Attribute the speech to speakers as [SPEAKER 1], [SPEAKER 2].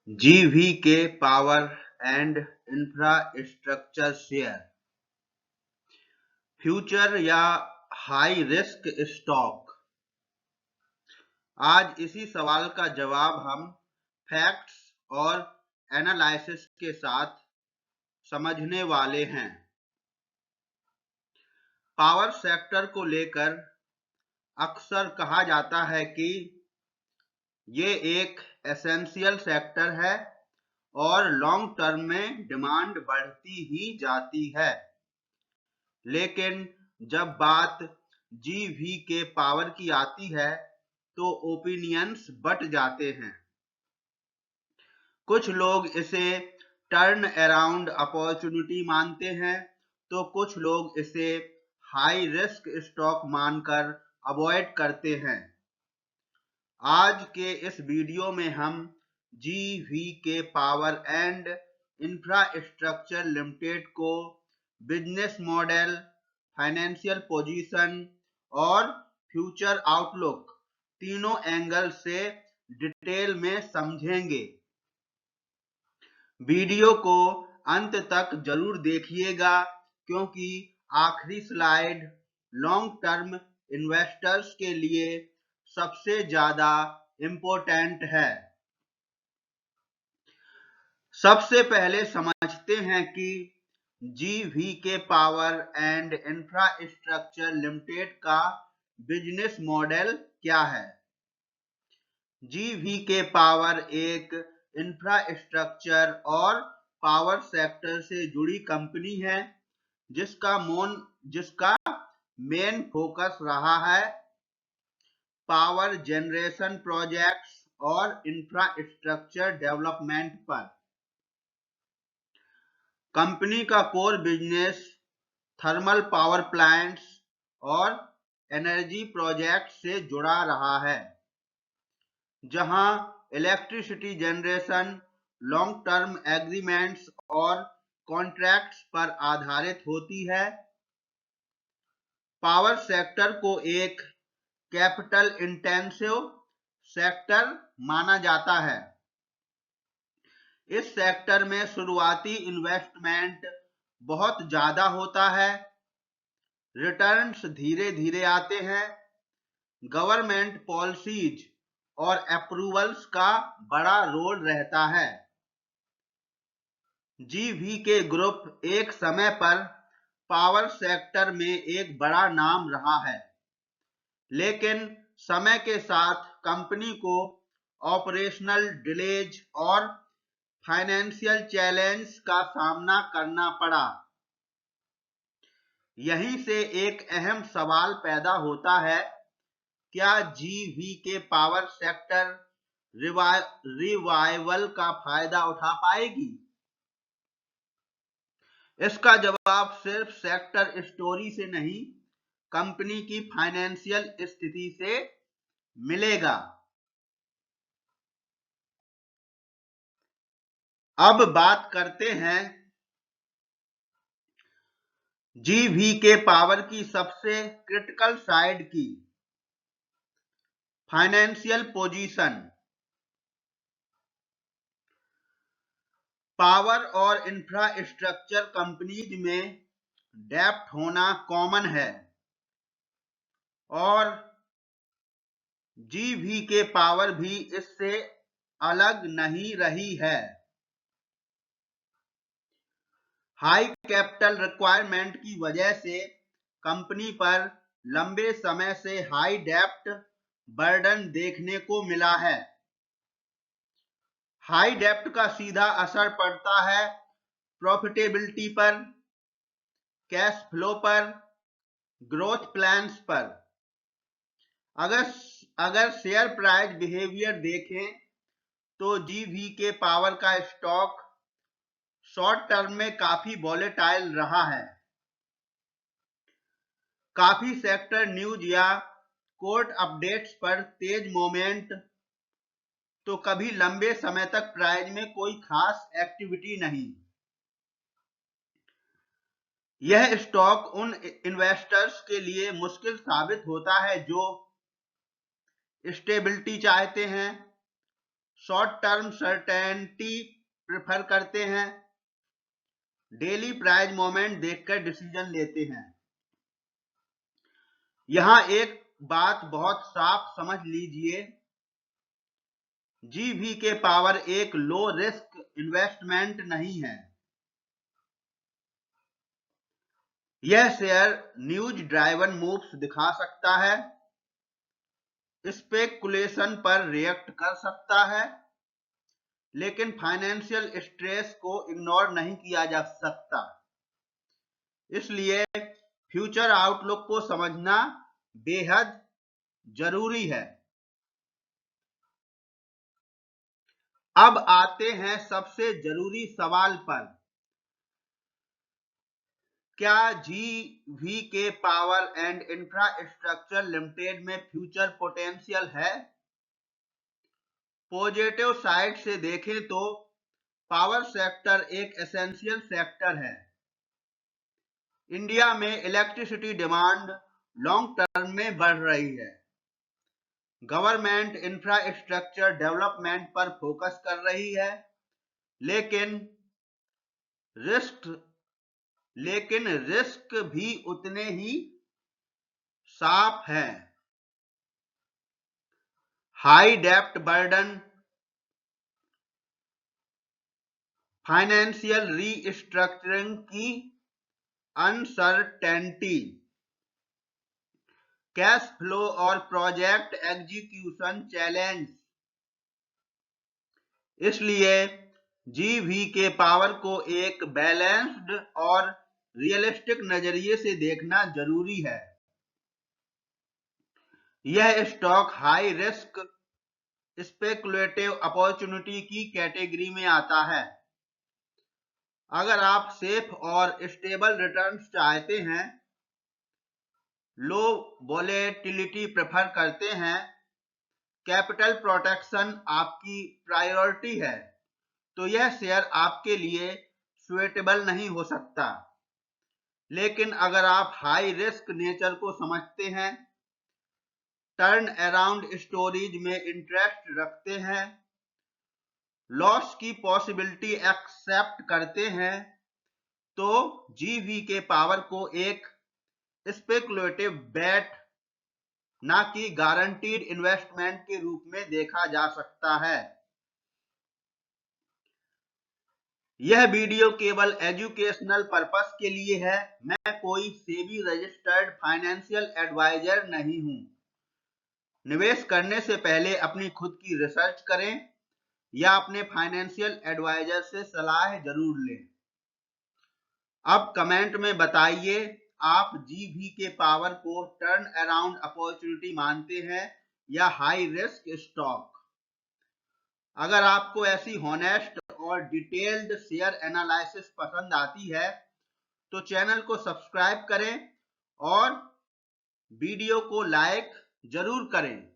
[SPEAKER 1] GVK power and infrastructure share, future या high risk stock. आज इसी सवाल का जवाब हम फैक्ट्स और एनालिसिस के साथ समझने वाले हैं। पावर सेक्टर को लेकर अक्सर कहा जाता है कि ये एक एसेंशियल सेक्टर है और लॉन्ग टर्म में डिमांड बढ़ती ही जाती है। लेकिन जब बात GVK पावर की आती है तो ओपिनियंस बट जाते हैं। कुछ लोग इसे टर्न अराउंड अपॉर्चुनिटी मानते हैं तो कुछ लोग इसे हाई रिस्क स्टॉक मानकर अवॉइड करते हैं। आज के इस वीडियो में हम GVK power and infrastructure limited को बिजनेस मॉडल, फाइनेंशियल पोजीशन और फ्यूचर आउटलुक तीनों एंगल से डिटेल में समझेंगे। वीडियो को अंत तक जरूर देखिएगा क्योंकि आखिरी स्लाइड लॉन्ग टर्म इन्वेस्टर्स के लिए सबसे ज्यादा इम्पोर्टेंट है। सबसे पहले समझते हैं कि GVK power and infrastructure limited का बिजनेस मॉडल क्या है। GVK पावर एक इंफ्रास्ट्रक्चर और पावर सेक्टर से जुड़ी कंपनी है जिसका मेन फोकस रहा है पावर जनरेशन प्रोजेक्ट्स और इंफ्रास्ट्रक्चर डेवलपमेंट पर। कंपनी का core business thermal power plants और एनर्जी प्रोजेक्ट से जुड़ा रहा है, जहां electricity generation long term agreements और कॉन्ट्रैक्ट्स पर आधारित होती है। पावर सेक्टर को एक कैपिटल इंटेंसिव सेक्टर माना जाता है। इस सेक्टर में शुरुआती इन्वेस्टमेंट बहुत ज्यादा होता है, रिटर्न्स धीरे धीरे आते हैं, गवर्नमेंट पॉलिसीज और अप्रूवल्स का बड़ा रोल रहता है। GVK ग्रुप एक समय पर पावर सेक्टर में एक बड़ा नाम रहा है, लेकिन समय के साथ कंपनी को ऑपरेशनल डिलेज और फाइनेंशियल चैलेंज का सामना करना पड़ा। यहीं से एक अहम सवाल पैदा होता है, क्या GVK पावर सेक्टर रिवाइवल का फायदा उठा पाएगी। इसका जवाब सिर्फ सेक्टर स्टोरी से नहीं, कंपनी की फाइनेंशियल स्थिति से मिलेगा। अब बात करते हैं GVK पावर की सबसे क्रिटिकल साइड की, फाइनेंशियल पोजीशन। पावर और इंफ्रास्ट्रक्चर कंपनीज में डेब्ट होना कॉमन है और GVK पावर भी इससे अलग नहीं रही है। हाई कैपिटल रिक्वायरमेंट की वजह से कंपनी पर लंबे समय से हाई डेब्ट बर्डन देखने को मिला है। हाई डेब्ट का सीधा असर पड़ता है प्रॉफिटेबिलिटी पर, कैश फ्लो पर, ग्रोथ प्लान्स पर। अगर शेयर प्राइस बिहेवियर देखें तो GVK पावर का स्टॉक शॉर्ट टर्म में काफी वॉलेटाइल रहा है। काफी सेक्टर न्यूज या कोर्ट अपडेट्स पर तेज मोमेंट तो कभी लंबे समय तक प्राइस में कोई खास एक्टिविटी नहीं। यह स्टॉक उन इन्वेस्टर्स के लिए मुश्किल साबित होता है जो स्टेबिलिटी चाहते हैं, शॉर्ट टर्म सर्टेनिटी प्रेफर करते हैं, डेली प्राइस मूवमेंट देखकर डिसीजन लेते हैं। यहां एक बात बहुत साफ समझ लीजिए, GVK पावर एक लो रिस्क इन्वेस्टमेंट नहीं है। यह शेयर न्यूज ड्राइवन मूव्स दिखा सकता है, स्पेकुलेशन पर रिएक्ट कर सकता है, लेकिन फाइनेंशियल स्ट्रेस को इग्नोर नहीं किया जा सकता। इसलिए फ्यूचर आउटलुक को समझना बेहद जरूरी है। अब आते हैं सबसे जरूरी सवाल पर, क्या GVK power and infrastructure limited में फ्यूचर पोटेंशियल है? पॉजिटिव साइड से देखें तो पावर सेक्टर एक एसेंशियल सेक्टर है। इंडिया में इलेक्ट्रिसिटी डिमांड लॉन्ग टर्म में बढ़ रही है। गवर्नमेंट इंफ्रास्ट्रक्चर डेवलपमेंट पर फोकस कर रही है, लेकिन रिस्क भी उतने ही साफ हैं। हाई डेप्ट बर्डन, फाइनेंशियल रीस्ट्रक्चरिंग की अनसर्टेनिटी, कैश फ्लो और प्रोजेक्ट एग्जीक्यूशन चैलेंज। इसलिए GVK पावर को एक बैलेंस्ड और रियलिस्टिक नजरिए से देखना जरूरी है। यह stock high risk speculative opportunity की कैटेगरी में आता है। अगर आप सेफ और स्टेबल रिटर्न्स चाहते हैं, लो वोलेटिलिटी प्रेफर करते हैं, कैपिटल प्रोटेक्शन आपकी प्रायोरिटी है, तो यह शेयर आपके लिए सुइटेबल नहीं हो सकता। लेकिन अगर आप हाई रिस्क नेचर को समझते हैं, टर्न अराउंड स्टोरीज में इंटरेस्ट रखते हैं, लॉस की पॉसिबिलिटी एक्सेप्ट करते हैं, तो GVK पावर को एक स्पेकुलेटिव बेट ना कि गारंटीड इन्वेस्टमेंट के रूप में देखा जा सकता है। यह वीडियो केवल एजुकेशनल पर्पस के लिए है। मैं कोई सेबी रजिस्टर्ड फाइनेंशियल एडवाइजर नहीं हूं। निवेश करने से पहले अपनी खुद की रिसर्च करें या अपने फाइनेंशियल एडवाइजर से सलाह जरूर लें। अब कमेंट में बताइए, आप GVK पावर को टर्न अराउंड अपॉर्चुनिटी मानते हैं या हाई रिस्क स्टॉक? अगर आपको ऐसी हॉनेस्ट और डिटेल्ड शेयर एनालिसिस पसंद आती है तो चैनल को सब्सक्राइब करें और वीडियो को लाइक जरूर करें।